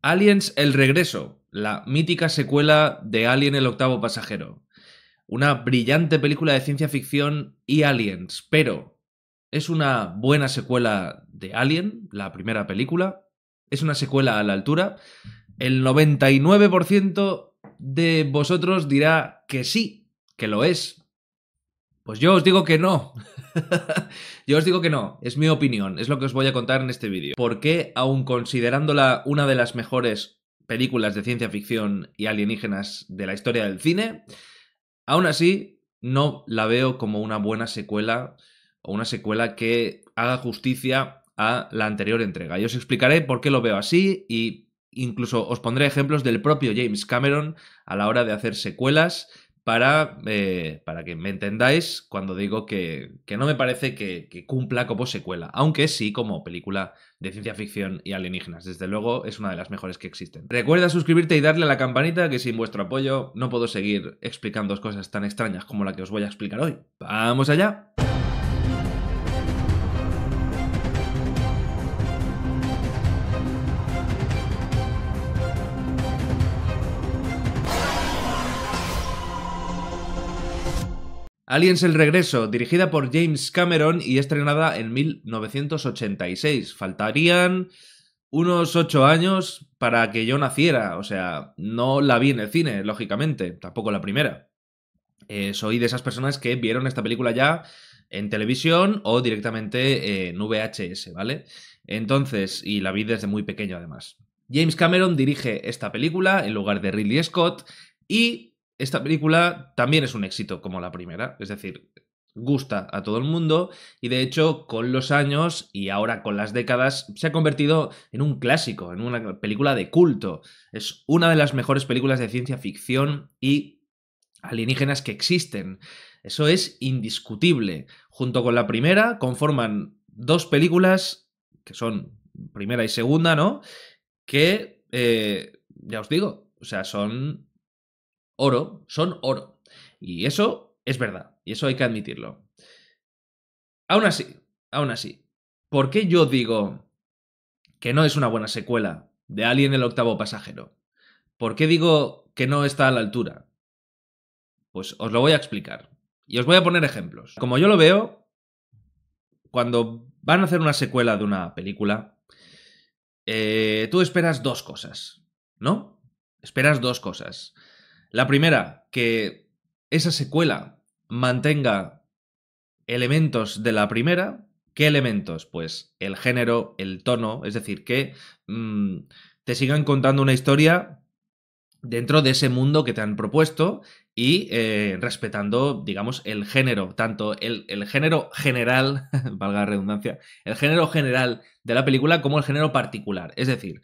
Aliens El Regreso, la mítica secuela de Alien el octavo pasajero. Una brillante película de ciencia ficción y aliens, pero ¿es una buena secuela de Alien, la primera película? ¿Es una secuela a la altura? El 99% de vosotros dirá que sí, que lo es. Pues yo os digo que no. Yo os digo que no, es mi opinión, es lo que os voy a contar en este vídeo. ¿Por qué, aun considerándola una de las mejores películas de ciencia ficción y alienígenas de la historia del cine, aún así no la veo como una buena secuela o una secuela que haga justicia a la anterior entrega? Y os explicaré por qué lo veo así y incluso os pondré ejemplos del propio James Cameron a la hora de hacer secuelas para que me entendáis cuando digo que no me parece que cumpla como secuela, aunque sí como película de ciencia ficción y alienígenas. Desde luego es una de las mejores que existen. Recuerda suscribirte y darle a la campanita, que sin vuestro apoyo no puedo seguir explicando cosas tan extrañas como la que os voy a explicar hoy. ¡Vamos allá! Aliens El Regreso, dirigida por James Cameron y estrenada en 1986. Faltarían unos 8 años para que yo naciera, o sea, no la vi en el cine, lógicamente, tampoco la primera. Soy de esas personas que vieron esta película ya en televisión o directamente en VHS, ¿vale? Entonces, y la vi desde muy pequeño además. James Cameron dirige esta película en lugar de Ridley Scott y esta película también es un éxito como la primera, es decir, gusta a todo el mundo y de hecho con los años y ahora con las décadas se ha convertido en un clásico, en una película de culto. Es una de las mejores películas de ciencia ficción y alienígenas que existen. Eso es indiscutible. Junto con la primera conforman dos películas que son primera y segunda, ¿no? Que, ya os digo, o sea, son oro, son oro. Y eso es verdad, y eso hay que admitirlo. Aún así, ¿por qué yo digo que no es una buena secuela de Alien el octavo pasajero? ¿Por qué digo que no está a la altura? Pues os lo voy a explicar. Y os voy a poner ejemplos. Como yo lo veo, cuando van a hacer una secuela de una película, tú esperas dos cosas, ¿no? Esperas dos cosas. La primera, que esa secuela mantenga elementos de la primera. ¿Qué elementos? Pues el género, el tono, es decir, que te sigan contando una historia dentro de ese mundo que te han propuesto y respetando, digamos, el género, tanto el género general, valga la redundancia, el género general de la película como el género particular. Es decir,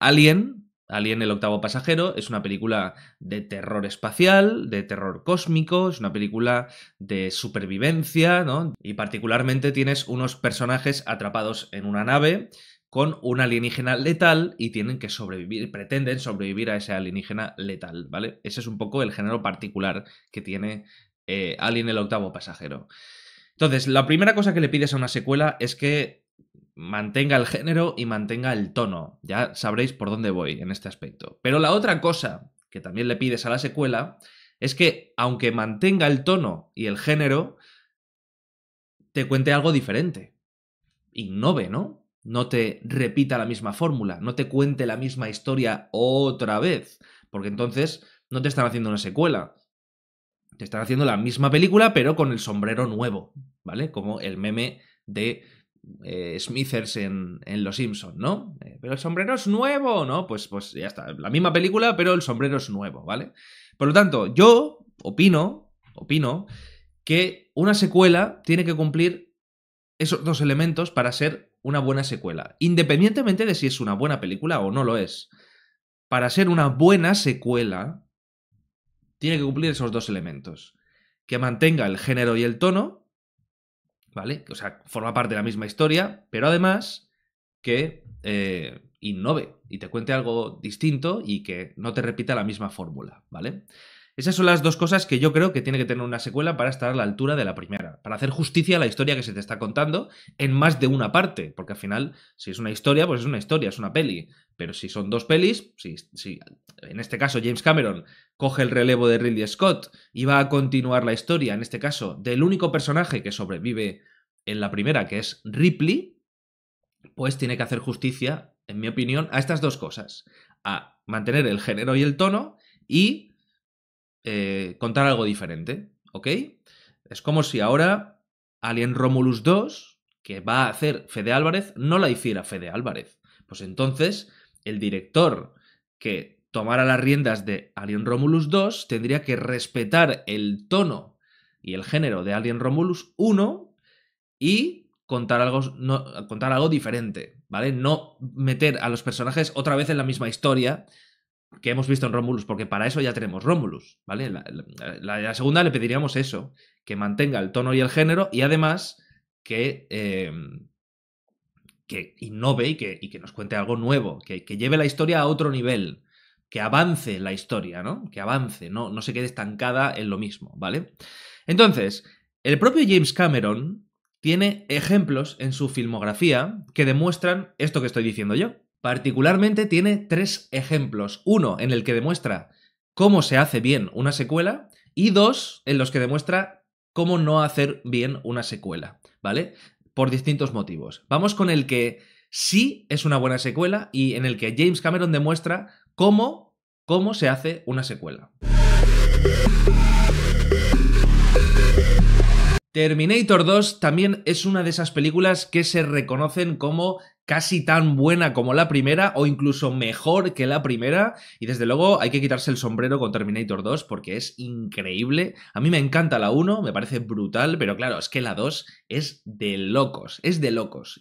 Alien el octavo pasajero es una película de terror espacial, de terror cósmico, es una película de supervivencia, ¿no? Y particularmente tienes unos personajes atrapados en una nave con un alienígena letal y tienen que sobrevivir, pretenden sobrevivir a ese alienígena letal, ¿vale? Ese es un poco el género particular que tiene Alien el octavo pasajero. Entonces, la primera cosa que le pides a una secuela es que mantenga el género y mantenga el tono. Ya sabréis por dónde voy en este aspecto. Pero la otra cosa que también le pides a la secuela es que, aunque mantenga el tono y el género, te cuente algo diferente. Innove, ¿no? No te repita la misma fórmula, no te cuente la misma historia otra vez, porque entonces no te están haciendo una secuela. Te están haciendo la misma película, pero con el sombrero nuevo, ¿vale? Como el meme de Smithers en Los Simpson, ¿no? Pero el sombrero es nuevo, ¿no? Pues ya está. La misma película, pero el sombrero es nuevo, ¿vale? Por lo tanto, yo opino que una secuela tiene que cumplir esos dos elementos para ser una buena secuela, independientemente de si es una buena película o no lo es. Para ser una buena secuela, tiene que cumplir esos dos elementos. Que mantenga el género y el tono, ¿vale? O sea, forma parte de la misma historia, pero además que innove y te cuente algo distinto y que no te repita la misma fórmula, ¿vale? Esas son las dos cosas que yo creo que tiene que tener una secuela para estar a la altura de la primera, para hacer justicia a la historia que se te está contando en más de una parte, porque al final, si es una historia, pues es una historia, es una peli, pero si son dos pelis, si en este caso James Cameron coge el relevo de Ridley Scott y va a continuar la historia, en este caso, del único personaje que sobrevive en la primera, que es Ripley, pues tiene que hacer justicia, en mi opinión, a estas dos cosas, a mantener el género y el tono y contar algo diferente, ¿ok? Es como si ahora Alien Romulus 2, que va a hacer Fede Álvarez, no la hiciera Fede Álvarez. Pues entonces, el director que tomara las riendas de Alien Romulus 2 tendría que respetar el tono y el género de Alien Romulus 1 y contar algo diferente, ¿vale? No meter a los personajes otra vez en la misma historia que hemos visto en Romulus, porque para eso ya tenemos Romulus, ¿vale? La segunda le pediríamos eso, que mantenga el tono y el género y además que innove y que nos cuente algo nuevo, que lleve la historia a otro nivel, que avance la historia, ¿no? Que avance, no se quede estancada en lo mismo, ¿vale? Entonces, el propio James Cameron tiene ejemplos en su filmografía que demuestran esto que estoy diciendo yo. Particularmente tiene 3 ejemplos. Uno en el que demuestra cómo se hace bien una secuela y 2 en los que demuestra cómo no hacer bien una secuela, ¿vale? Por distintos motivos. Vamos con el que sí es una buena secuela y en el que James Cameron demuestra cómo se hace una secuela. Terminator 2 también es una de esas películas que se reconocen como casi tan buena como la primera o incluso mejor que la primera y desde luego hay que quitarse el sombrero con Terminator 2 porque es increíble. A mí me encanta la 1, me parece brutal, pero claro, es que la 2 es de locos,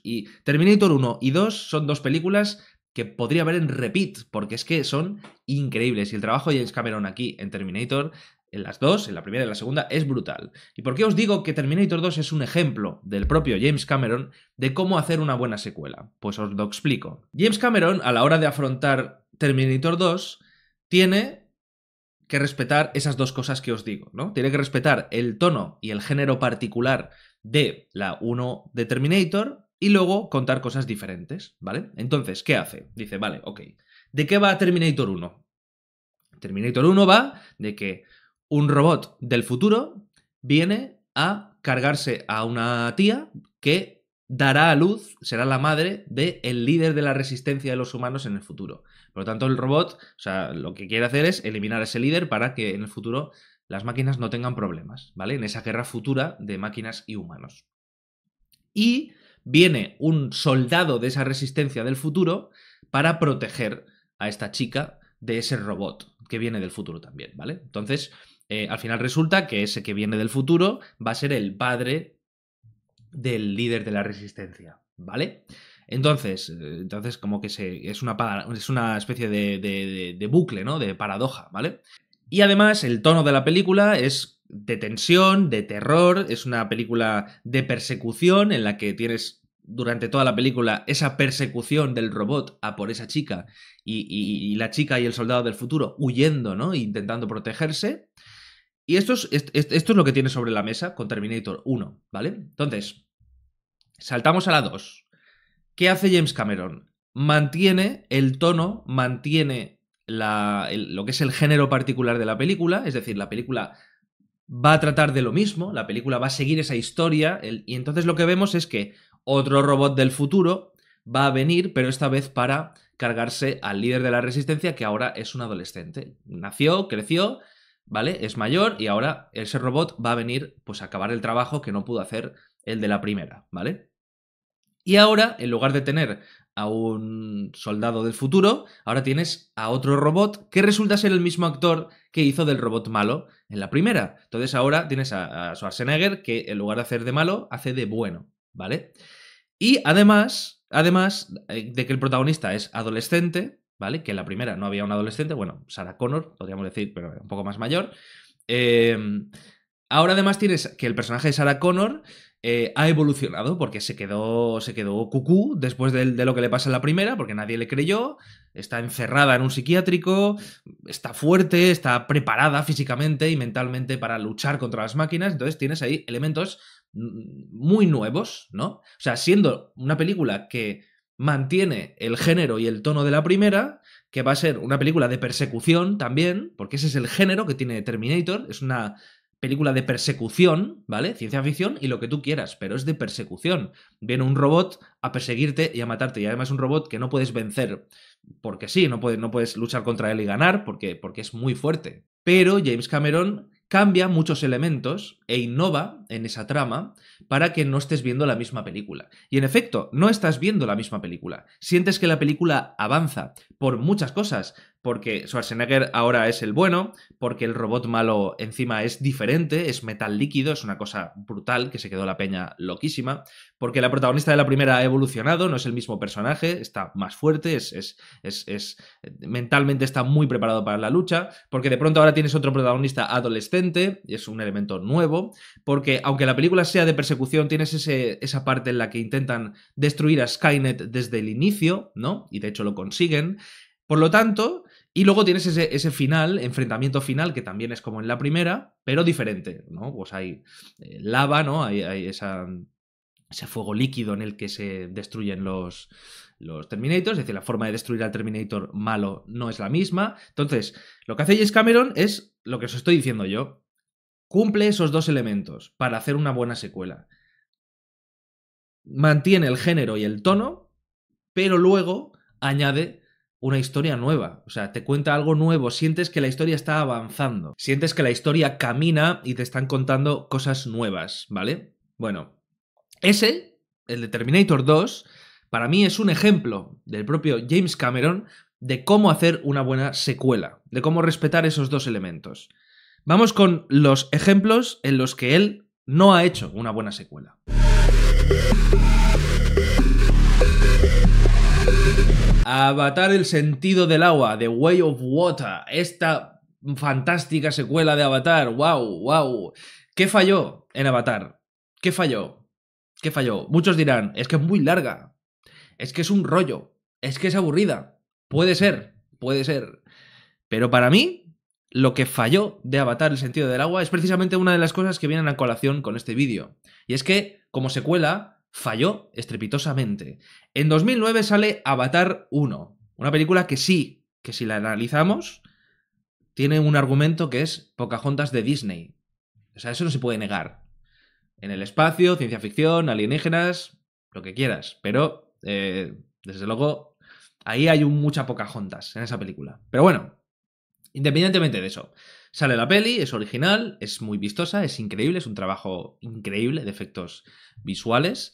y Terminator 1 y 2 son dos películas que podría ver en repeat porque es que son increíbles y el trabajo de James Cameron aquí en Terminator, en las dos, en la primera y en la segunda, es brutal. ¿Y por qué os digo que Terminator 2 es un ejemplo del propio James Cameron de cómo hacer una buena secuela? Pues os lo explico. James Cameron, a la hora de afrontar Terminator 2, tiene que respetar esas dos cosas que os digo, ¿no? Tiene que respetar el tono y el género particular de la 1 de Terminator y luego contar cosas diferentes, ¿vale? Entonces, ¿qué hace? Dice, vale, ok. ¿De qué va Terminator 1? Terminator 1 va de que un robot del futuro viene a cargarse a una tía que dará a luz, será la madre del líder de la resistencia de los humanos en el futuro. Por lo tanto, el robot, o sea, lo que quiere hacer es eliminar a ese líder para que en el futuro las máquinas no tengan problemas, ¿vale? En esa guerra futura de máquinas y humanos. Y viene un soldado de esa resistencia del futuro para proteger a esta chica de ese robot que viene del futuro también, ¿vale? Entonces, al final resulta que ese que viene del futuro va a ser el padre del líder de la resistencia, ¿vale? Entonces como que es una especie de bucle, ¿no? De paradoja, ¿vale? Y además el tono de la película es de tensión, de terror, es una película de persecución en la que tienes durante toda la película esa persecución del robot a por esa chica y la chica y el soldado del futuro huyendo, ¿no? Intentando protegerse. Y esto es lo que tiene sobre la mesa con Terminator 1, ¿vale? Entonces, saltamos a la 2. ¿Qué hace James Cameron? Mantiene el tono, mantiene lo que es el género particular de la película, es decir, la película va a tratar de lo mismo, la película va a seguir esa historia, y entonces lo que vemos es que otro robot del futuro va a venir, pero esta vez para cargarse al líder de la resistencia, que ahora es un adolescente. Nació, creció, ¿vale? Es mayor y ahora ese robot va a venir pues a acabar el trabajo que no pudo hacer el de la primera, ¿vale? Y ahora, en lugar de tener a un soldado del futuro, ahora tienes a otro robot que resulta ser el mismo actor que hizo del robot malo en la primera. Entonces ahora tienes a Schwarzenegger que en lugar de hacer de malo, hace de bueno, ¿vale? Y además de que el protagonista es adolescente, ¿vale? Que en la primera no había un adolescente, bueno, Sarah Connor, podríamos decir, pero un poco más mayor. Ahora además tienes que el personaje de Sarah Connor ha evolucionado porque se quedó cucú después de lo que le pasa en la primera, porque nadie le creyó, está encerrada en un psiquiátrico, está fuerte, está preparada físicamente y mentalmente para luchar contra las máquinas, entonces tienes ahí elementos muy nuevos, ¿no? O sea, siendo una película que mantiene el género y el tono de la primera, que va a ser una película de persecución también, porque ese es el género que tiene Terminator, es una película de persecución, ¿vale? Ciencia ficción y lo que tú quieras, pero es de persecución. Viene un robot a perseguirte y a matarte, y además un robot que no puedes vencer porque sí, no puedes luchar contra él y ganar porque es muy fuerte. Pero James Cameron cambia muchos elementos e innova en esa trama para que no estés viendo la misma película. Y en efecto, no estás viendo la misma película. Sientes que la película avanza por muchas cosas, porque Schwarzenegger ahora es el bueno, porque el robot malo encima es diferente, es metal líquido, es una cosa brutal que se quedó la peña loquísima, porque la protagonista de la primera ha evolucionado, no es el mismo personaje, está más fuerte, mentalmente está muy preparado para la lucha, porque de pronto ahora tienes otro protagonista adolescente, y es un elemento nuevo, porque aunque la película sea de persecución, tienes esa parte en la que intentan destruir a Skynet desde el inicio, ¿no? Y de hecho lo consiguen. Por lo tanto, y luego tienes ese final, enfrentamiento final, que también es como en la primera, pero diferente, ¿no? Pues hay lava, ¿no? Hay ese fuego líquido en el que se destruyen los Terminators, es decir, la forma de destruir al Terminator malo no es la misma. Entonces, lo que hace James Cameron es lo que os estoy diciendo yo. Cumple esos dos elementos para hacer una buena secuela. Mantiene el género y el tono, pero luego añade una historia nueva. O sea, te cuenta algo nuevo, sientes que la historia está avanzando, sientes que la historia camina y te están contando cosas nuevas, ¿vale? Bueno, el de Terminator 2, para mí es un ejemplo del propio James Cameron de cómo hacer una buena secuela, de cómo respetar esos dos elementos. Vamos con los ejemplos en los que él no ha hecho una buena secuela. Avatar: El sentido del agua, The Way of Water, esta fantástica secuela de Avatar, wow. ¿Qué falló en Avatar? ¿Qué falló? Muchos dirán, es que es muy larga, es que es un rollo, es que es aburrida. Puede ser. Pero para mí, lo que falló de Avatar: El sentido del agua es precisamente una de las cosas que vienen a colación con este vídeo. Y es que, como secuela, falló estrepitosamente. En 2009 sale Avatar 1, una película que si la analizamos, tiene un argumento que es Pocahontas de Disney. O sea, eso no se puede negar. En el espacio, ciencia ficción, alienígenas, lo que quieras. Pero, desde luego, ahí hay mucha Pocahontas en esa película. Pero bueno, independientemente de eso, sale la peli, es original, es muy vistosa, es increíble, es un trabajo increíble de efectos visuales.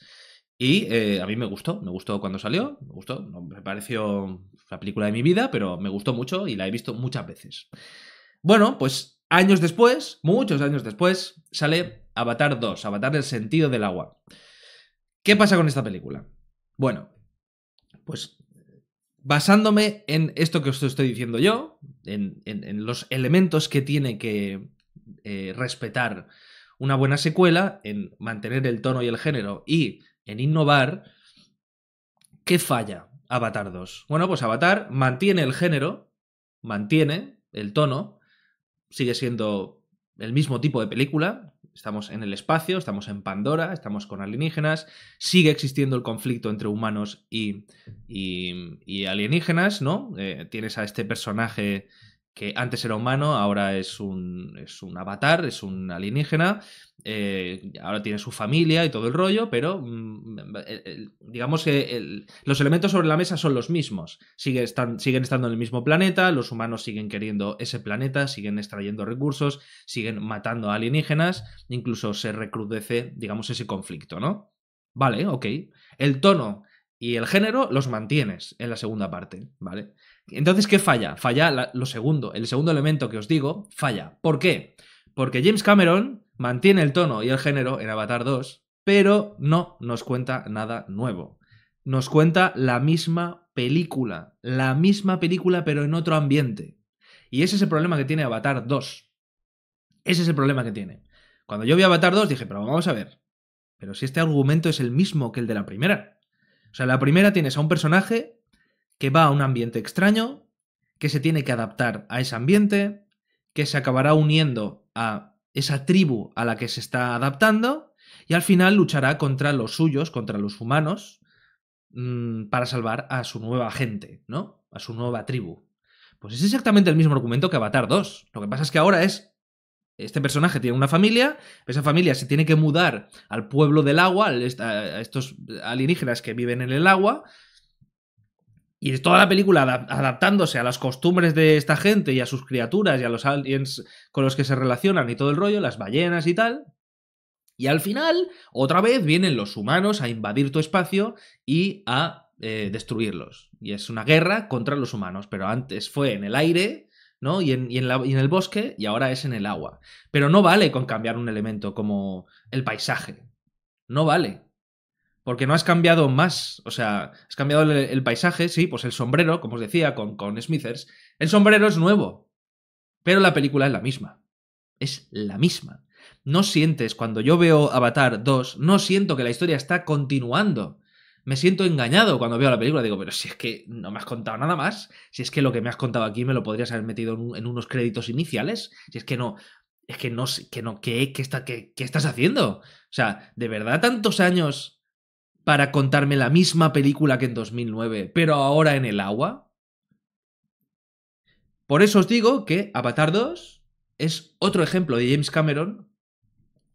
Y a mí me gustó cuando salió, no me pareció la película de mi vida, pero me gustó mucho y la he visto muchas veces. Bueno, pues años después, muchos años después, sale Avatar 2, Avatar: El sentido del agua. ¿Qué pasa con esta película? Bueno, pues basándome en esto que os estoy diciendo yo, en los elementos que tiene que respetar una buena secuela, en mantener el tono y el género y en innovar, ¿qué falla Avatar 2? Bueno, pues Avatar mantiene el género, mantiene el tono, sigue siendo el mismo tipo de película, estamos en el espacio, estamos en Pandora, estamos con alienígenas, sigue existiendo el conflicto entre humanos y alienígenas, ¿no? Tienes a este personaje que antes era humano, ahora es un avatar, es un alienígena, ahora tiene su familia y todo el rollo, pero digamos que los elementos sobre la mesa son los mismos. Siguen estando en el mismo planeta, los humanos siguen queriendo ese planeta, siguen extrayendo recursos, siguen matando a alienígenas, incluso se recrudece, digamos, ese conflicto, ¿no? Vale, ok. El tono y el género los mantienes en la segunda parte, ¿vale? Entonces, ¿qué falla? Falla lo segundo. El segundo elemento que os digo falla. ¿Por qué? Porque James Cameron mantiene el tono y el género en Avatar 2, pero no nos cuenta nada nuevo. Nos cuenta la misma película, pero en otro ambiente. Y ese es el problema que tiene Avatar 2. Ese es el problema que tiene. Cuando yo vi Avatar 2 dije, pero vamos a ver, Pero si este argumento es el mismo que el de la primera. O sea, en la primera tienes a un personaje que va a un ambiente extraño, que se tiene que adaptar a ese ambiente, que se acabará uniendo a esa tribu a la que se está adaptando y al final luchará contra los suyos, contra los humanos, para salvar a su nueva gente, ¿no? A su nueva tribu. Pues es exactamente el mismo argumento que Avatar 2. Lo que pasa es que ahora este personaje tiene una familia, esa familia se tiene que mudar al pueblo del agua, a estos alienígenas que viven en el agua, y toda la película adaptándose a las costumbres de esta gente y a sus criaturas y a los aliens con los que se relacionan y todo el rollo, las ballenas y tal. Y al final, otra vez vienen los humanos a invadir tu espacio y a destruirlos. Y es una guerra contra los humanos, pero antes fue en el aire, ¿no? Y en el bosque, y ahora es en el agua. Pero no vale con cambiar un elemento como el paisaje. No vale. Porque no has cambiado más. O sea, has cambiado el paisaje, sí, pues el sombrero, como os decía, con Smithers. El sombrero es nuevo. Pero la película es la misma. Es la misma. No sientes, cuando yo veo Avatar 2, no siento que la historia está continuando. Me siento engañado cuando veo la película. Digo, pero si es que no me has contado nada más. Si es que lo que me has contado aquí me lo podrías haber metido en unos créditos iniciales. Si es que no. Es que no. ¿Qué estás haciendo? O sea, ¿de verdad tantos años para contarme la misma película que en 2009, pero ahora en el agua? Por eso os digo que Avatar 2 es otro ejemplo de James Cameron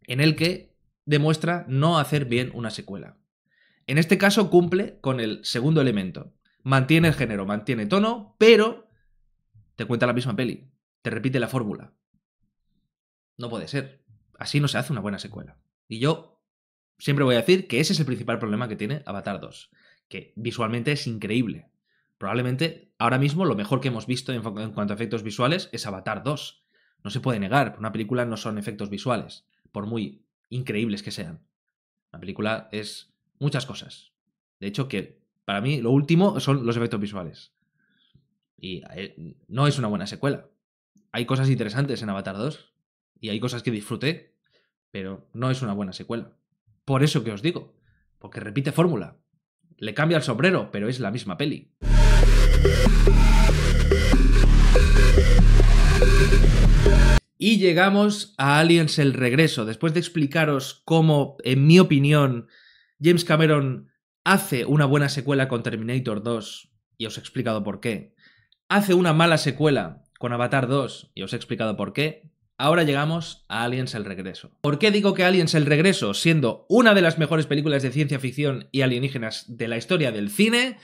en el que demuestra no hacer bien una secuela. En este caso cumple con el segundo elemento. Mantiene el género, mantiene tono, pero te cuenta la misma peli. Te repite la fórmula. No puede ser. Así no se hace una buena secuela. Y yo siempre voy a decir que ese es el principal problema que tiene Avatar 2. Que visualmente es increíble. Probablemente ahora mismo lo mejor que hemos visto en cuanto a efectos visuales es Avatar 2. No se puede negar, una película no son efectos visuales, por muy increíbles que sean. La película es muchas cosas. De hecho, que para mí lo último son los efectos visuales. Y no es una buena secuela. Hay cosas interesantes en Avatar 2 y hay cosas que disfruté, pero no es una buena secuela. Por eso que os digo, porque repite fórmula. Le cambia el sombrero, pero es la misma peli. Y llegamos a Aliens el regreso. Después de explicaros cómo, en mi opinión, James Cameron hace una buena secuela con Terminator 2, y os he explicado por qué. Hace una mala secuela con Avatar 2, y os he explicado por qué. Ahora llegamos a Aliens el regreso. ¿Por qué digo que Aliens el regreso, siendo una de las mejores películas de ciencia ficción y alienígenas de la historia del cine,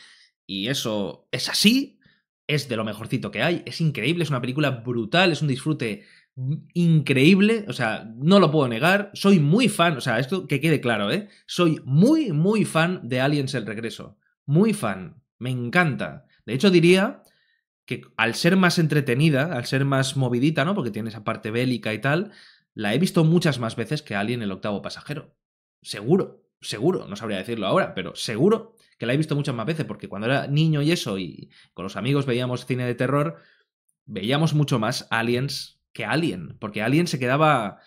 y eso es así, es de lo mejorcito que hay, es increíble, es una película brutal, es un disfrute increíble, o sea, no lo puedo negar, soy muy fan, o sea, esto que quede claro, soy muy, muy fan de Aliens el regreso, muy fan, me encanta. De hecho diría que al ser más entretenida, al ser más movidita, ¿no? Porque tiene esa parte bélica y tal, la he visto muchas más veces que Alien el octavo pasajero. Seguro, no sabría decirlo ahora, pero seguro que la he visto muchas más veces, porque cuando era niño y eso, y con los amigos veíamos cine de terror, veíamos mucho más Aliens que Alien, porque Alien se quedaba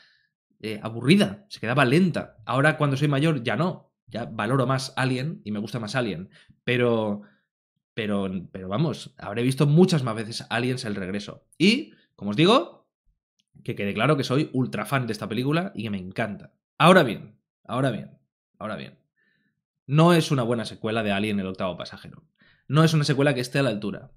aburrida, se quedaba lenta. Ahora cuando soy mayor ya no, ya valoro más Alien y me gusta más Alien, pero vamos, habré visto muchas más veces Aliens el regreso. Y, como os digo, que quede claro que soy ultra fan de esta película y que me encanta. Ahora bien. No es una buena secuela de Alien el octavo pasajero. No es una secuela que esté a la altura.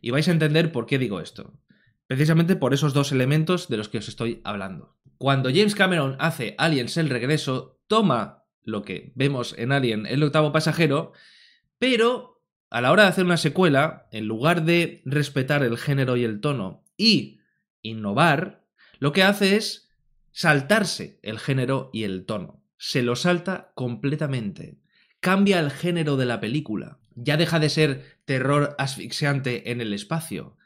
Y vais a entender por qué digo esto. Precisamente por esos dos elementos de los que os estoy hablando. Cuando James Cameron hace Aliens el regreso, toma lo que vemos en Alien el octavo pasajero, pero a la hora de hacer una secuela, en lugar de respetar el género y el tono y innovar, lo que hace es saltarse el género y el tono. Se lo salta completamente. Cambia el género de la película. Ya deja de ser terror asfixiante en el espacio.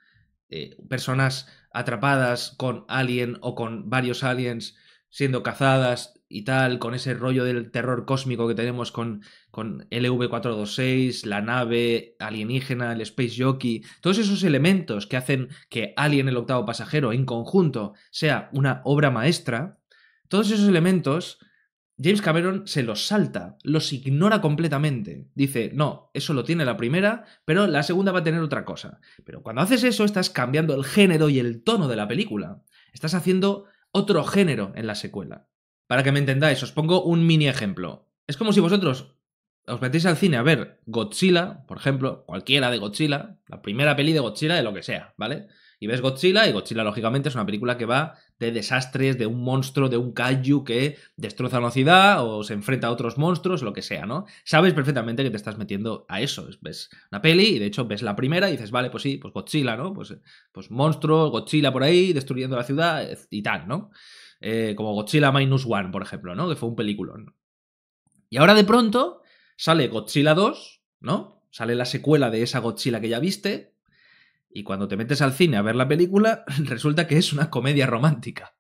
Personas atrapadas con alien o con varios aliens siendo cazadas y tal, con ese rollo del terror cósmico que tenemos con LV-426, la nave alienígena, el Space Jockey, todos esos elementos que hacen que Alien el octavo pasajero en conjunto sea una obra maestra, todos esos elementos James Cameron se los salta, los ignora completamente. Dice, no, eso lo tiene la primera, pero la segunda va a tener otra cosa. Pero cuando haces eso, estás cambiando el género y el tono de la película. Estás haciendo otro género en la secuela. Para que me entendáis, os pongo un mini ejemplo. Es como si vosotros os metéis al cine a ver Godzilla, por ejemplo, cualquiera de Godzilla, la primera peli de Godzilla de lo que sea, ¿vale? Y ves Godzilla, y Godzilla, lógicamente, es una película que va de desastres, de un monstruo, de un kaiju que destroza una ciudad o se enfrenta a otros monstruos, lo que sea, ¿no? Sabes perfectamente que te estás metiendo a eso. Ves una peli y, de hecho, ves la primera y dices, vale, pues sí, pues Godzilla, ¿no? Pues monstruo, Godzilla por ahí, destruyendo la ciudad y tal, ¿no? Como Godzilla Minus One, por ejemplo, ¿no? Que fue un peliculón. Y ahora, de pronto, sale Godzilla 2, ¿no? Sale la secuela de esa Godzilla que ya viste. Y cuando te metes al cine a ver la película, resulta que es una comedia romántica.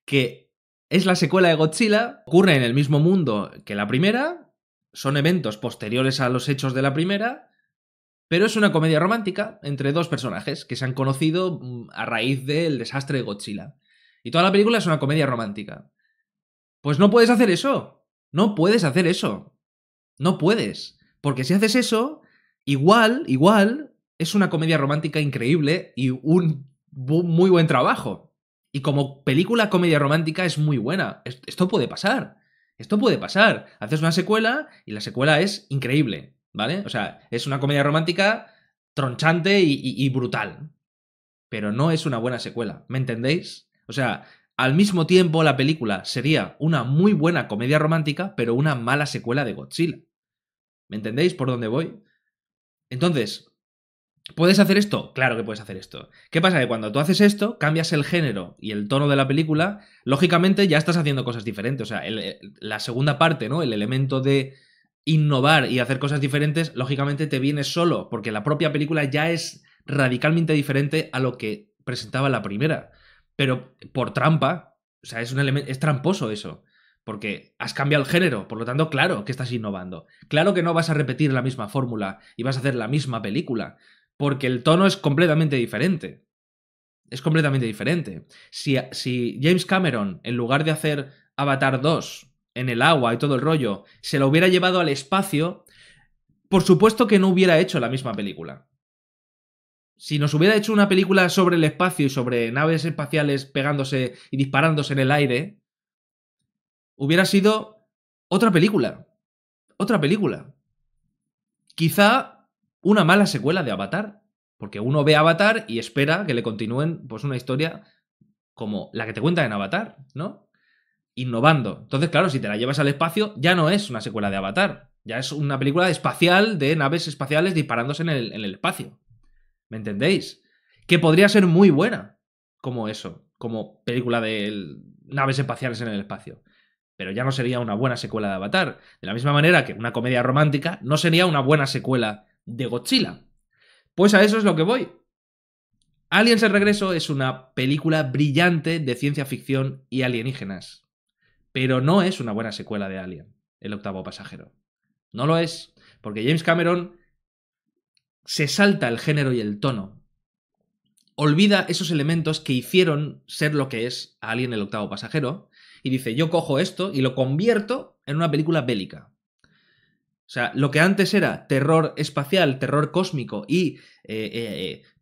Que es la secuela de Godzilla, ocurre en el mismo mundo que la primera, son eventos posteriores a los hechos de la primera, pero es una comedia romántica entre dos personajes que se han conocido a raíz del desastre de Godzilla. Y toda la película es una comedia romántica. Pues no puedes hacer eso. No puedes hacer eso. No puedes. Porque si haces eso, igual, es una comedia romántica increíble y un muy buen trabajo. Y como película comedia romántica es muy buena. Esto puede pasar. Esto puede pasar. Haces una secuela y la secuela es increíble, ¿vale? O sea, es una comedia romántica tronchante y brutal. Pero no es una buena secuela, ¿me entendéis? O sea, al mismo tiempo la película sería una muy buena comedia romántica, pero una mala secuela de Godzilla. ¿Me entendéis por dónde voy? Entonces, ¿puedes hacer esto? Claro que puedes hacer esto. ¿Qué pasa? Que cuando tú haces esto, cambias el género y el tono de la película, lógicamente ya estás haciendo cosas diferentes. O sea, la segunda parte, ¿no? El elemento de innovar y hacer cosas diferentes, lógicamente te viene solo, porque la propia película ya es radicalmente diferente a lo que presentaba la primera. Pero por trampa, o sea, es tramposo eso. Porque has cambiado el género, por lo tanto, claro que estás innovando. Claro que no vas a repetir la misma fórmula y vas a hacer la misma película, porque el tono es completamente diferente. Es completamente diferente. Si James Cameron, en lugar de hacer Avatar 2 en el agua y todo el rollo, se lo hubiera llevado al espacio, por supuesto que no hubiera hecho la misma película. Si nos hubiera hecho una película sobre el espacio y sobre naves espaciales pegándose y disparándose en el aire, hubiera sido otra película. Otra película. Quizá una mala secuela de Avatar. Porque uno ve Avatar y espera que le continúen pues una historia como la que te cuentan en Avatar, ¿no? Innovando. Entonces, claro, si te la llevas al espacio, ya no es una secuela de Avatar. Ya es una película espacial de naves espaciales disparándose en el espacio. ¿Me entendéis? Que podría ser muy buena como eso, como película de naves espaciales en el espacio. Pero ya no sería una buena secuela de Avatar. De la misma manera que una comedia romántica no sería una buena secuela de Godzilla. Pues a eso es lo que voy. Aliens el Regreso es una película brillante de ciencia ficción y alienígenas. Pero no es una buena secuela de Alien, el octavo pasajero. No lo es, porque James Cameron se salta el género y el tono. Olvida esos elementos que hicieron ser lo que es Alien el octavo pasajero y dice, yo cojo esto y lo convierto en una película bélica. O sea, lo que antes era terror espacial, terror cósmico y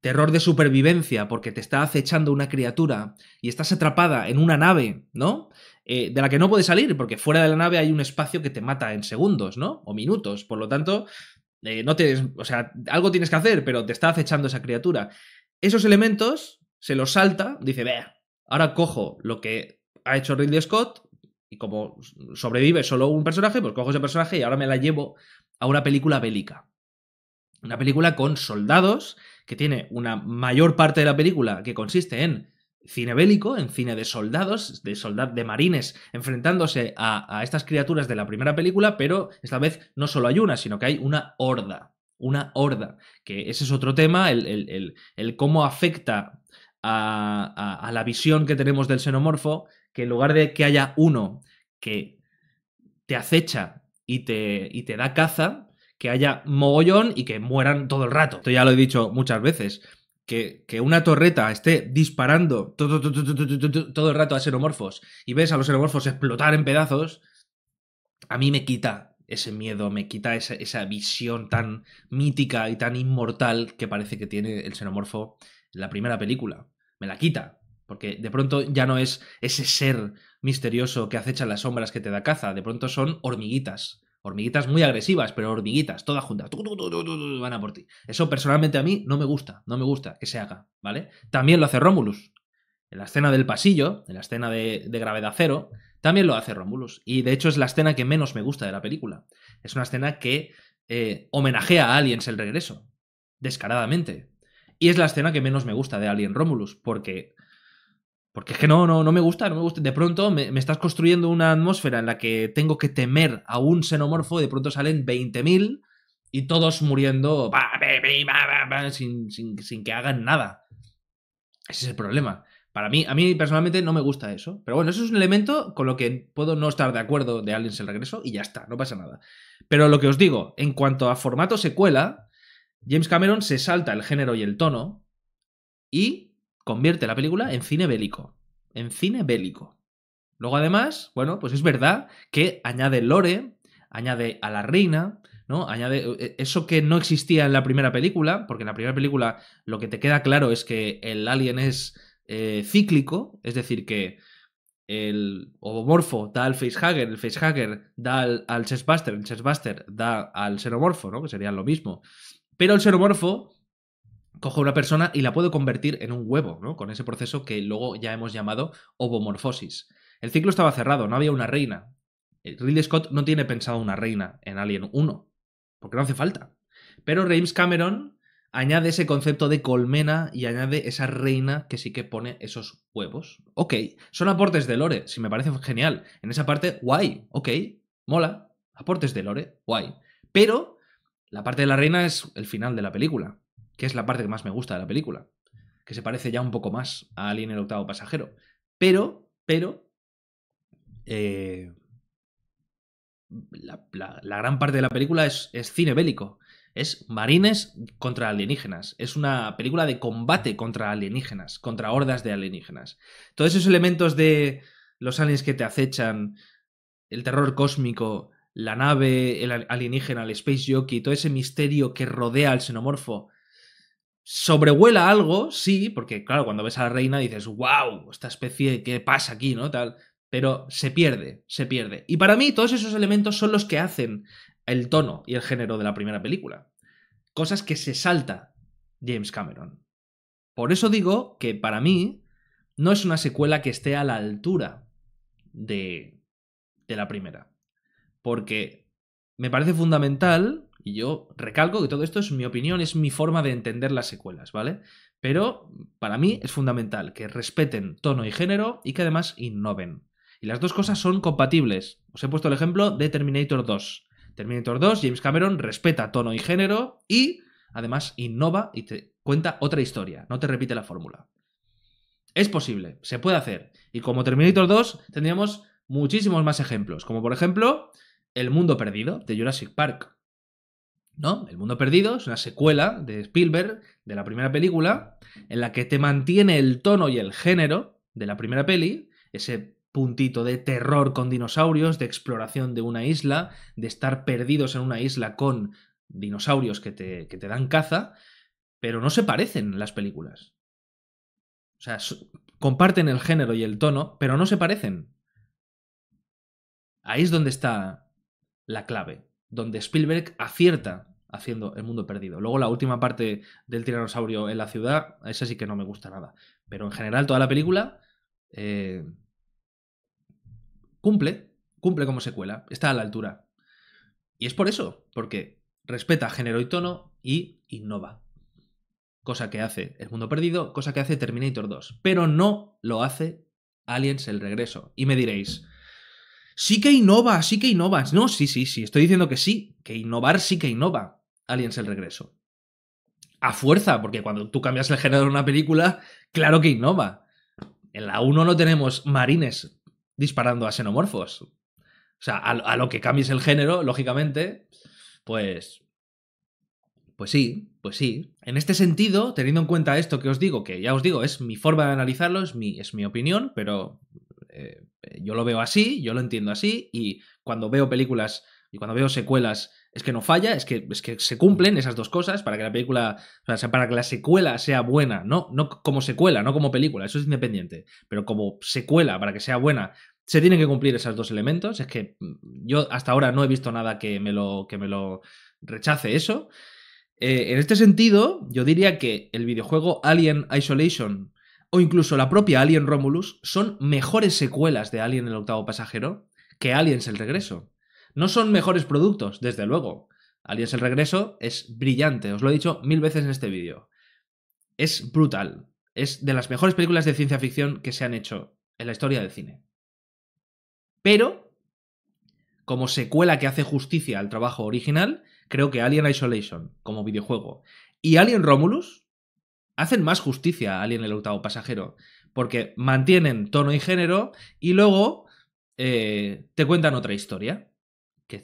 terror de supervivencia porque te está acechando una criatura y estás atrapada en una nave, ¿no? De la que no puedes salir porque fuera de la nave hay un espacio que te mata en segundos, ¿no? O minutos. Por lo tanto, o sea, algo tienes que hacer, pero te está acechando esa criatura. Esos elementos se los salta, dice, vea, ahora cojo lo que ha hecho Ridley Scott y como sobrevive solo un personaje, pues cojo ese personaje y ahora me la llevo a una película bélica. Una película con soldados, que tiene una mayor parte de la película que consiste en cine bélico, en cine de soldados, de marines enfrentándose a estas criaturas de la primera película, pero esta vez no solo hay una, sino que hay una horda. Una horda. Que ese es otro tema, el cómo afecta a la visión que tenemos del xenomorfo, que en lugar de que haya uno que te acecha y te da caza, que haya mogollón y que mueran todo el rato. Esto ya lo he dicho muchas veces. Que una torreta esté disparando todo el rato a xenomorfos y ves a los xenomorfos explotar en pedazos, a mí me quita ese miedo, me quita esa visión tan mítica y tan inmortal que parece que tiene el xenomorfo en la primera película. Me la quita, porque de pronto ya no es ese ser misterioso que acecha en las sombras que te da caza, de pronto son hormiguitas. Hormiguitas muy agresivas, pero hormiguitas, todas juntas. Van a por ti. Eso personalmente a mí no me gusta que se haga, ¿vale? También lo hace Romulus. En la escena del pasillo, en la escena de gravedad cero, también lo hace Romulus. Y de hecho es la escena que menos me gusta de la película. Es una escena que homenajea a Aliens el regreso. Descaradamente. Y es la escena que menos me gusta de Alien Romulus. Porque es que no me gusta, no me gusta. De pronto me estás construyendo una atmósfera en la que tengo que temer a un xenomorfo y de pronto salen 20.000 y todos muriendo sin que hagan nada. Ese es el problema. A mí personalmente no me gusta eso. Pero bueno, eso es un elemento con lo que puedo no estar de acuerdo de Aliens el regreso y ya está, no pasa nada. Pero lo que os digo, en cuanto a formato secuela, James Cameron se salta el género y el tono y convierte la película en cine bélico. En cine bélico. Luego, además, bueno, pues es verdad que añade lore, añade a la reina, ¿no? Añade eso que no existía en la primera película, porque en la primera película lo que te queda claro es que el alien es cíclico, es decir, que el ovomorfo da al facehugger, el facehugger da al chestbuster, el chestbuster da al xenomorfo, ¿no? Que serían lo mismo. Pero el xenomorfo coge a una persona y la puede convertir en un huevo, ¿no? Con ese proceso que luego ya hemos llamado ovomorfosis. El ciclo estaba cerrado, no había una reina. Ridley Scott no tiene pensado una reina en Alien 1, porque no hace falta. Pero James Cameron añade ese concepto de colmena y añade esa reina que sí que pone esos huevos. Ok, son aportes de lore, si me parece genial. En esa parte, guay, ok, mola. Aportes de lore, guay. Pero la parte de la reina es el final de la película, que es la parte que más me gusta de la película, que se parece ya un poco más a Alien el octavo pasajero. Pero, la gran parte de la película es cine bélico. Es marines contra alienígenas. Es una película de combate contra alienígenas, contra hordas de alienígenas. Todos esos elementos de los aliens que te acechan, el terror cósmico, la nave, el alienígena, el space jockey, todo ese misterio que rodea al xenomorfo, sobrevuela algo, sí, porque claro, cuando ves a la reina dices, wow, esta especie, ¿qué pasa aquí, no? Tal. Pero se pierde, se pierde. Y para mí todos esos elementos son los que hacen el tono y el género de la primera película. Cosas que se salta James Cameron. Por eso digo que para mí no es una secuela que esté a la altura de la primera. Porque me parece fundamental, y yo recalco que todo esto es mi opinión, es mi forma de entender las secuelas, ¿vale? Pero para mí es fundamental que respeten tono y género y que además innoven. Y las dos cosas son compatibles. Os he puesto el ejemplo de Terminator 2. Terminator 2, James Cameron respeta tono y género y además innova y te cuenta otra historia, no te repite la fórmula. Es posible, se puede hacer. Y como Terminator 2 tendríamos muchísimos más ejemplos, como por ejemplo El Mundo Perdido de Jurassic Park. ¿No? El Mundo Perdido es una secuela de Spielberg de la primera película en la que te mantiene el tono y el género de la primera peli, ese puntito de terror con dinosaurios, de exploración de una isla, de estar perdidos en una isla con dinosaurios que te dan caza, pero no se parecen las películas. O sea, comparten el género y el tono, pero no se parecen. Ahí es donde está la clave, donde Spielberg acierta haciendo El Mundo Perdido. Luego la última parte del tiranosaurio en la ciudad, esa sí que no me gusta nada. Pero en general toda la película cumple como secuela, está a la altura. Y es por eso, porque respeta género y tono y innova. Cosa que hace El Mundo Perdido, cosa que hace Terminator 2. Pero no lo hace Aliens el Regreso. Y me diréis, sí que innova, sí que innovas. No, sí, estoy diciendo que sí, que innovar sí que innova Aliens el Regreso. A fuerza, porque cuando tú cambias el género de una película, claro que innova. En la 1 no tenemos marines disparando a xenomorfos. O sea, a lo que cambies el género, lógicamente, pues sí, pues sí. En este sentido, teniendo en cuenta esto que os digo, que ya os digo, es mi forma de analizarlo, es mi opinión, pero yo lo veo así, yo lo entiendo así, y cuando veo películas y cuando veo secuelas es que no falla, es que se cumplen esas dos cosas para que la película, o sea, para que la secuela sea buena, no como secuela, no como película, eso es independiente, pero como secuela, para que sea buena, se tienen que cumplir esos dos elementos. Es que yo hasta ahora no he visto nada que me lo rechace eso. En este sentido, yo diría que el videojuego Alien Isolation o incluso la propia Alien Romulus son mejores secuelas de Alien el octavo pasajero que Aliens el regreso. No son mejores productos, desde luego. Aliens el regreso es brillante, os lo he dicho 1000 veces en este vídeo. Es brutal. Es de las mejores películas de ciencia ficción que se han hecho en la historia del cine. Pero, como secuela que hace justicia al trabajo original, creo que Alien Isolation, como videojuego, y Alien Romulus hacen más justicia a Alien el octavo pasajero, porque mantienen tono y género y luego te cuentan otra historia, que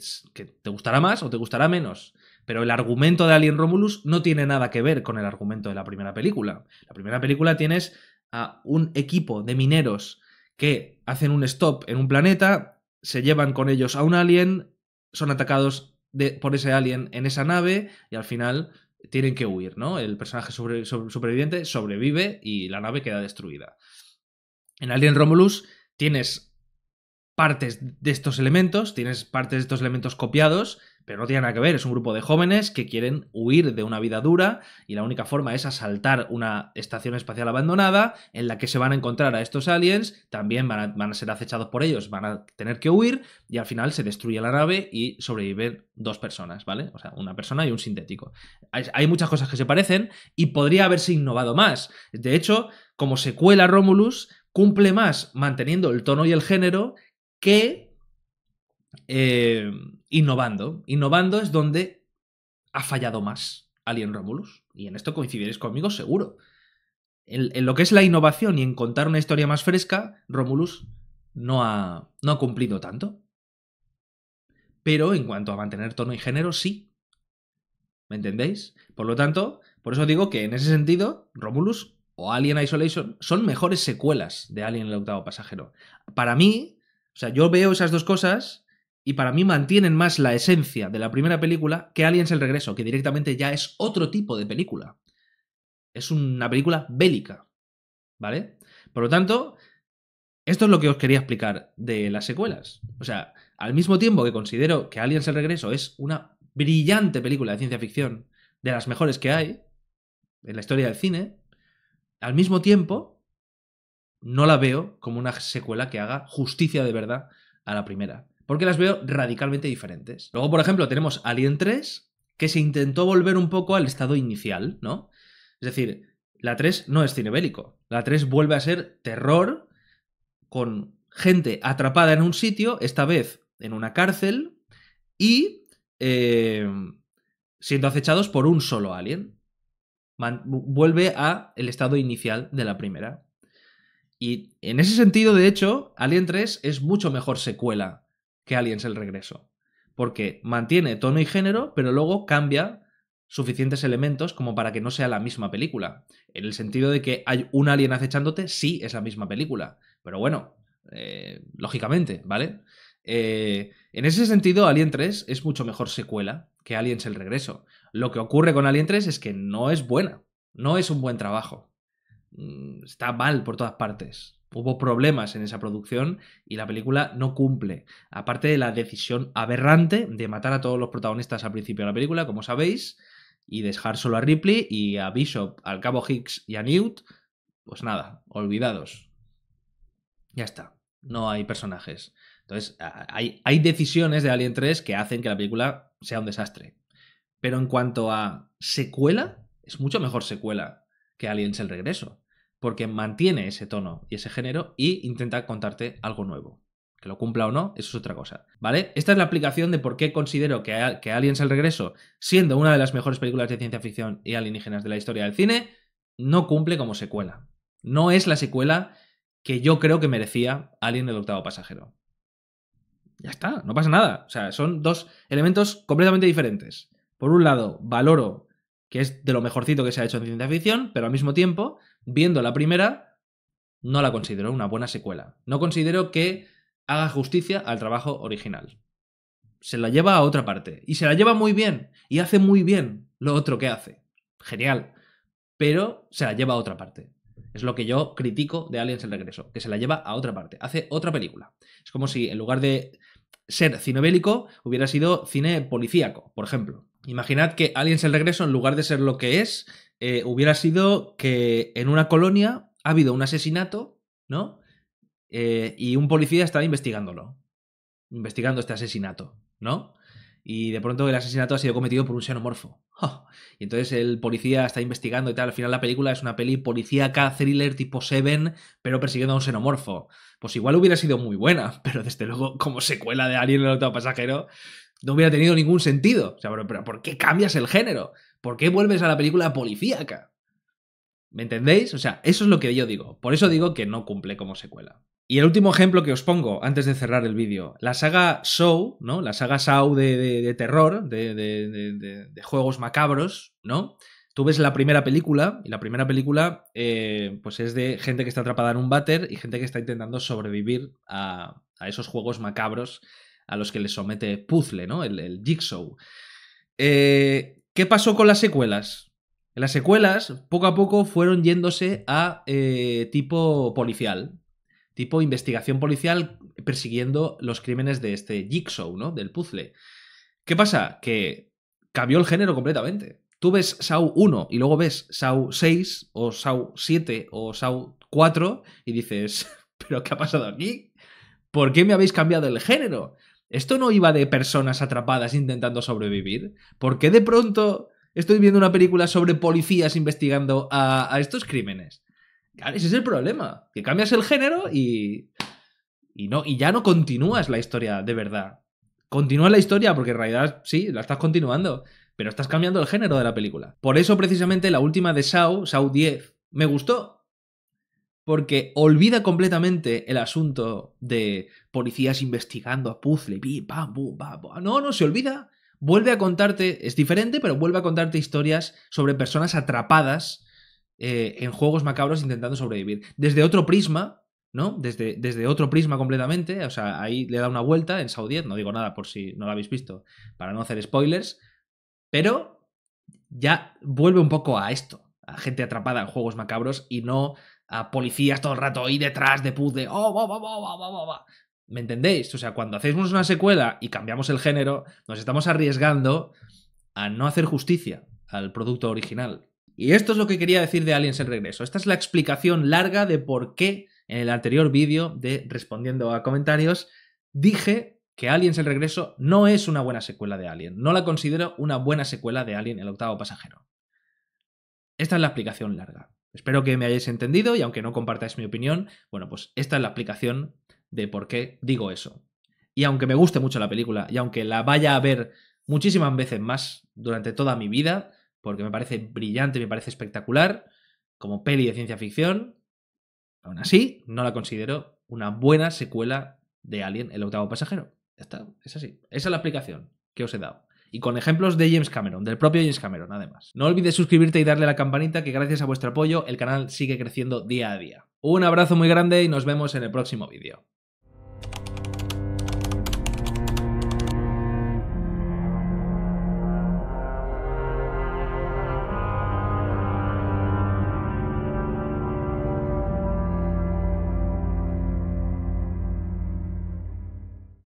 te gustará más o te gustará menos. Pero el argumento de Alien Romulus no tiene nada que ver con el argumento de la primera película. La primera película tienes a un equipo de mineros que hacen un stop en un planeta, se llevan con ellos a un alien, son atacados por ese alien en esa nave y al final tienen que huir, ¿no? El personaje superviviente sobrevive y la nave queda destruida. En Alien Romulus tienes partes de estos elementos, tienes partes de estos elementos copiados, pero no tiene nada que ver. Es un grupo de jóvenes que quieren huir de una vida dura y la única forma es asaltar una estación espacial abandonada en la que se van a encontrar a estos aliens, también van a ser acechados por ellos, van a tener que huir y al final se destruye la nave y sobreviven dos personas, ¿vale? O sea, una persona y un sintético. Hay muchas cosas que se parecen y podría haberse innovado más. De hecho, como secuela Romulus cumple más manteniendo el tono y el género que innovando. Innovando es donde ha fallado más Alien Romulus. Y en esto coincidiréis conmigo, seguro. En lo que es la innovación y en contar una historia más fresca, Romulus no ha cumplido tanto. Pero en cuanto a mantener tono y género, sí. ¿Me entendéis? Por lo tanto, por eso digo que en ese sentido, Romulus o Alien Isolation son mejores secuelas de Alien el octavo pasajero. Para mí, o sea, yo veo esas dos cosas y para mí mantienen más la esencia de la primera película que Aliens el regreso, que directamente ya es otro tipo de película. Es una película bélica, ¿vale? Por lo tanto, esto es lo que os quería explicar de las secuelas. O sea, al mismo tiempo que considero que Aliens el regreso es una brillante película de ciencia ficción, de las mejores que hay en la historia del cine, al mismo tiempo no la veo como una secuela que haga justicia de verdad a la primera. Porque las veo radicalmente diferentes. Luego, por ejemplo, tenemos Alien 3, que se intentó volver un poco al estado inicial, ¿no? Es decir, la 3 no es cine bélico. La 3 vuelve a ser terror con gente atrapada en un sitio, esta vez en una cárcel, y siendo acechados por un solo alien. Vuelve a el estado inicial de la primera. Y en ese sentido, de hecho, Alien 3 es mucho mejor secuela que Aliens el regreso. Porque mantiene tono y género, pero luego cambia suficientes elementos como para que no sea la misma película. En el sentido de que hay un alien acechándote, sí es la misma película. Pero bueno, lógicamente, ¿vale? En ese sentido, Alien 3 es mucho mejor secuela que Aliens el regreso. Lo que ocurre con Alien 3 es que no es buena. No es un buen trabajo. Está mal por todas partes. Hubo problemas en esa producción y la película no cumple. Aparte de la decisión aberrante de matar a todos los protagonistas al principio de la película, como sabéis, y dejar solo a Ripley y a Bishop, al cabo Hicks y a Newt, pues nada, olvidados. Ya está, no hay personajes. Entonces, hay decisiones de Alien 3 que hacen que la película sea un desastre. Pero en cuanto a secuela, es mucho mejor secuela que Aliens el regreso, porque mantiene ese tono y ese género y intenta contarte algo nuevo. Que lo cumpla o no, eso es otra cosa, ¿vale? Esta es la aplicación de por qué considero que Aliens el regreso, siendo una de las mejores películas de ciencia ficción y alienígenas de la historia del cine, no cumple como secuela. No es la secuela que yo creo que merecía Alien el octavo pasajero. Ya está, no pasa nada. O sea, son dos elementos completamente diferentes. Por un lado, valoro que es de lo mejorcito que se ha hecho en ciencia ficción, pero al mismo tiempo, viendo la primera, No la considero una buena secuela. No considero que haga justicia al trabajo original. Se la lleva a otra parte. Y se la lleva muy bien. Y hace muy bien lo otro que hace. Genial. Pero se la lleva a otra parte. Es lo que yo critico de Aliens el Regreso. Que se la lleva a otra parte. Hace otra película. Es como si en lugar de ser cine bélico hubiera sido cine policíaco, por ejemplo. Imaginad que Aliens el Regreso, en lugar de ser lo que es, hubiera sido que en una colonia ha habido un asesinato, ¿no? Y un policía está investigándolo. Investigando este asesinato, ¿no? Y de pronto el asesinato ha sido cometido por un xenomorfo. ¡Oh! Y entonces el policía está investigando y tal. Al final la película es una peli policíaca, thriller tipo Seven, pero persiguiendo a un xenomorfo. Pues igual hubiera sido muy buena, pero desde luego como secuela de Alien el octavo pasajero no hubiera tenido ningún sentido. O sea, pero ¿por qué cambias el género? ¿Por qué vuelves a la película policíaca? ¿Me entendéis? O sea, eso es lo que yo digo. Por eso digo que no cumple como secuela. Y el último ejemplo que os pongo antes de cerrar el vídeo, la saga Saw, ¿no? La saga Saw de terror, de juegos macabros, ¿no? Tú ves la primera película, y la primera película pues es de gente que está atrapada en un váter y gente que está intentando sobrevivir a esos juegos macabros a los que les somete Puzzle, ¿no? El Jigsaw. ¿Qué pasó con las secuelas? Las secuelas, poco a poco, fueron yéndose a tipo policial. Tipo investigación policial persiguiendo los crímenes de este Jigsaw, ¿no? Del puzzle. ¿Qué pasa? Que cambió el género completamente. Tú ves Saw 1 y luego ves Saw 6 o Saw 7 o Saw 4 y dices, ¿pero qué ha pasado aquí? ¿Por qué me habéis cambiado el género? ¿Esto no iba de personas atrapadas intentando sobrevivir? ¿Por qué de pronto estoy viendo una película sobre policías investigando a estos crímenes? Claro, ese es el problema, que cambias el género y ya no continúas la historia de verdad. Continúas la historia porque en realidad sí, la estás continuando, pero estás cambiando el género de la película. Por eso precisamente la última de Saw, Saw 10, me gustó. Porque olvida completamente el asunto de policías investigando a puzzle, pim, pam, pum, pam, pum. No, se olvida. Vuelve a contarte, es diferente, pero vuelve a contarte historias sobre personas atrapadas en juegos macabros intentando sobrevivir. Desde otro prisma, ¿no? Desde otro prisma completamente. O sea, ahí le da una vuelta en Saw 10. No digo nada por si no lo habéis visto, para no hacer spoilers. Pero ya vuelve un poco a esto. A gente atrapada en juegos macabros y no a policías todo el rato ahí detrás de puzzle. ¡Oh, va, va, va, va, va, va, va! ¿Me entendéis? O sea, cuando hacemos una secuela y cambiamos el género, nos estamos arriesgando a no hacer justicia al producto original. Y esto es lo que quería decir de Aliens el Regreso. Esta es la explicación larga de por qué en el anterior vídeo de Respondiendo a Comentarios dije que Aliens el Regreso no es una buena secuela de Alien. No la considero una buena secuela de Alien el octavo pasajero. Esta es la explicación larga. Espero que me hayáis entendido y aunque no compartáis mi opinión, bueno, pues esta es la explicación de por qué digo eso. Y aunque me guste mucho la película y aunque la vaya a ver muchísimas veces más durante toda mi vida, porque me parece brillante, me parece espectacular, como peli de ciencia ficción, aún así no la considero una buena secuela de Alien, el octavo pasajero. Ya está, es así. Esa es la explicación que os he dado. Y con ejemplos de James Cameron, del propio James Cameron, además. No olvides suscribirte y darle a la campanita, que gracias a vuestro apoyo el canal sigue creciendo día a día. Un abrazo muy grande y nos vemos en el próximo vídeo.